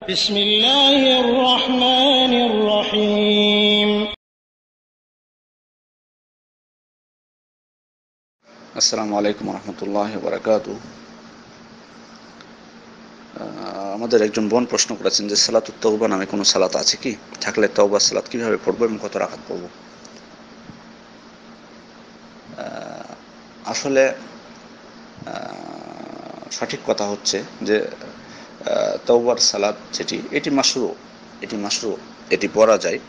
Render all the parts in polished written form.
بسم الله الرحمن الرحيم আসসালামু আলাইকুম রহমতুল্লাহ বরকাত। আমাদের একজন বোন প্রশ্ন করেছেন যে সালাতুত তওবা নামে কোনো সালাত আছে কি, থাকলে তওবা সালাত কিভাবে পড়বো এবং কত রাকাত পড়বো। আসলে সঠিক কথা হচ্ছে যে তওবার সালাত এটি মাশরু, এটি পড়া যায়।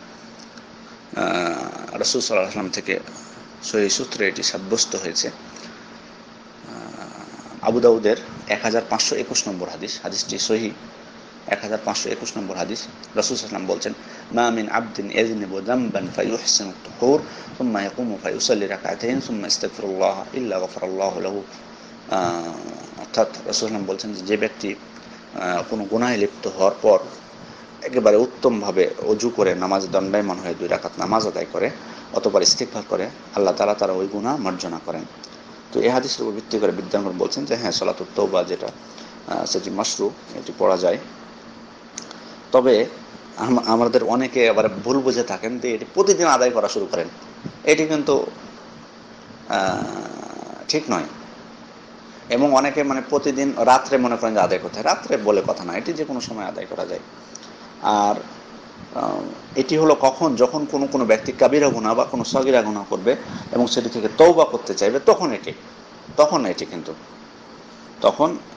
রাসূল সাল্লাল্লাহু আলাইহি ওয়াসাল্লাম থেকে সহিহ সূত্রে এটি সাব্যস্ত হয়েছে। আবু দাউদের 1521 নম্বর হাদিস, হাদিসটি সহিহ, 1521 নম্বর হাদিস। রাসূল সাল্লাল্লাহু আলাইহি ওয়াসাল্লাম বলছেন, মা মিন আবদিন ইয়াযনিবু যামবান ফায়ুহসিনু আত-তুহুর সুম্মা ইয়াকুমু ফায়ুসাল্লি রাকাতাইন সুম্মা ইস্তাগফিরুল্লাহ ইল্লা গফারাল্লাহু লাহু। অর্থাৎ রাসূল সাল্লাল্লাহু আলাইহি ওয়াসাল্লাম বলছেন যে ব্যক্তি কোনো গুনাহে লিপ্ত হওয়ার পর একেবারে উত্তমভাবে অজু করে নামাজ দণ্ডায়মান হয়ে 2 রাকাত নামাজ আদায় করে, অতঃপর ইস্তিগফার করে, আল্লাহ তাআলা তার ওই গুনাহ মার্জনা করেন। তো এই হাদিসের উপর ভিত্তি করে বিদ্যাঙ্গন বলছেন যে হ্যাঁ, সালাতুত তওবা যেটা সেটি মাশরু, এটি পড়া যায়। তবে আমাদের অনেকে আবার ভুল বুঝে থাকেন যে এটি প্রতিদিন আদায় করা শুরু করেন। এটি কিন্তু ঠিক নয়। এবং অনেকে প্রতিদিন রাত্রে মনে করেন যে আদায় করতে হয়। রাত্রে বলে কথা না, এটি যে কোনো সময় আদায় করা যায়। আর এটি হলো কখন, যখন কোনো ব্যক্তি কাবিরা গুনাহ বা কোনো সগীরা গুনাহ করবে এবং সেটি থেকে তওবা করতে চাইবে, তখন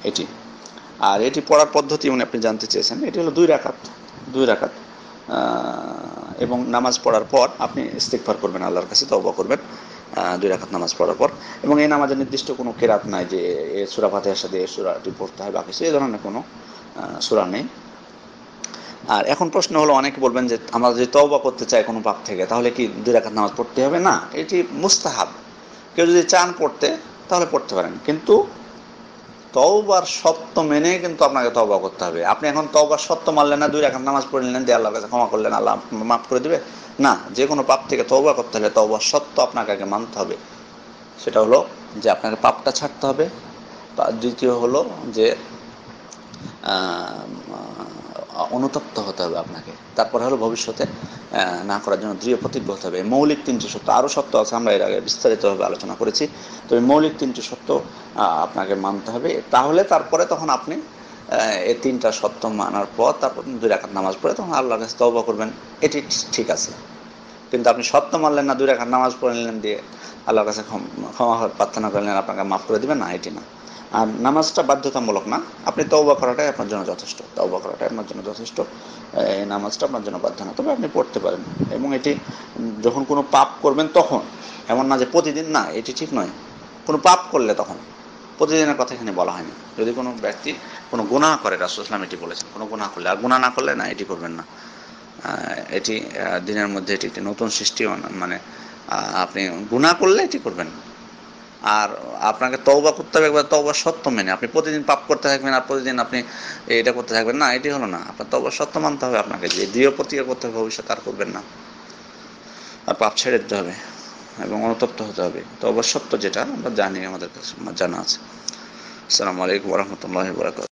এটি। আর এটি পড়ার পদ্ধতি আপনি জানতে চেয়েছেন। এটি হলো 2 রাকাত এবং নামাজ পড়ার পর আপনি ইস্তিগফার করবেন, আল্লাহর কাছে তওবা করবেন 2 রাকাত নামাজ পড়ার পর। এবং এই নামাজের নির্দিষ্ট কোনো কেরাত নাই যে সূরা ফাতিহার সাথে এই সূরাটি পড়তে হয় বা কিছু, এই ধরনের কোনো সূরা নেই। আর এখন প্রশ্ন হলো, অনেকে বলবেন যে আমরা যদি তওবা করতে চাই কোনো পাপ থেকে, তাহলে কি 2 রাকাত নামাজ পড়তে হবে? না, এটি মুস্তাহাব। কেউ যদি চান পড়তে, তাহলে পড়তে পারেন, কিন্তু তওবার শর্ত মেনে কিন্তু আপনাকে তওবা করতে হবে। আপনি এখন তওবার শর্ত মানলেন না, 2 রাকাত নামাজ পড়ে নিলেন, দিয়ে আল্লাহর কাছে ক্ষমা করলেন, আল্লাহ মাফ করে দিবে না। যে কোনো পাপ থেকে তওবা করতে হলে তওবার শর্ত আপনাকে আগে মানতে হবে। সেটা হলো যে আপনাকে পাপটা ছাড়তে হবে। দ্বিতীয় হলো যে অনুতপ্ত হতে হবে আপনাকে। তারপরে হলো ভবিষ্যতে না করার জন্য দৃঢ় প্রতিজ্ঞ হতে হবে। মৌলিক 3টি সত্য, আরও সত্য আছে, আমরা এর আগে বিস্তারিতভাবে আলোচনা করেছি। তো এই মৌলিক 3টি সত্য আপনাকে মানতে হবে। তারপরে তখন আপনি এই 3টা সত্য মানার পর তারপর 2 রাকাত নামাজ পড়ে তখন আল্লাহর কাছে তওবা করবেন, এটি ঠিক আছে। কিন্তু আপনি সত্য মানলেন না, 2 রাকাত নামাজ পড়ে নিলেন, দিয়ে আল্লাহর কাছে ক্ষমা প্রার্থনা করলেন আপনাকে মাফ করে দিবেন, না, এটি না। আর নামাজটা বাধ্যতামূলক না, আপনি তওবা করাটাই আপনার জন্য যথেষ্ট। এই নামাজটা আপনার জন্য বাধ্য না, তবে আপনি পড়তে পারেন। এবং এটি যখন কোনো পাপ করবেন তখন, এমন না যে প্রতিদিন, না, এটি ঠিক নয়। কোনো পাপ করলে তখন, প্রতিদিনের কথা এখানে বলা হয়নি। যদি কোনো ব্যক্তি কোনো গুনাহ করে, রাসূল সাল্লাল্লাহু আলাইহি ওয়াসাল্লাম এটি বলেছেন, কোনো গুনাহ করলে, আর গুনাহ না করলে না, এটি করবেন না। এটি দিনের মধ্যে এটি একটি নতুন সৃষ্টি, আপনি গুনাহ করলে এটি করবেন। আর আপনাকে তওবা করতে হবে একবার তওবার শর্ত মেনে। আপনি প্রতিদিন পাপ করতে থাকবেন আর প্রতিদিন আপনি এটা করতে থাকবেন, না, এটি হলো না। আপনার তওবার শর্ত মানতে হবে আপনাকে, যে দৃঢ় প্রতিজ্ঞা করতে হবে ভবিষ্যতে আর করবেন না, আর পাপ ছেড়ে দিতে হবে এবং অনুতপ্ত হতে হবে। তওবার শর্ত যেটা আমরা জানি, আমাদের কাছে জানা আছে। আসসালামু আলাইকুম ওয়া রাহমাতুল্লাহি ওয়া বারাকাতুহু।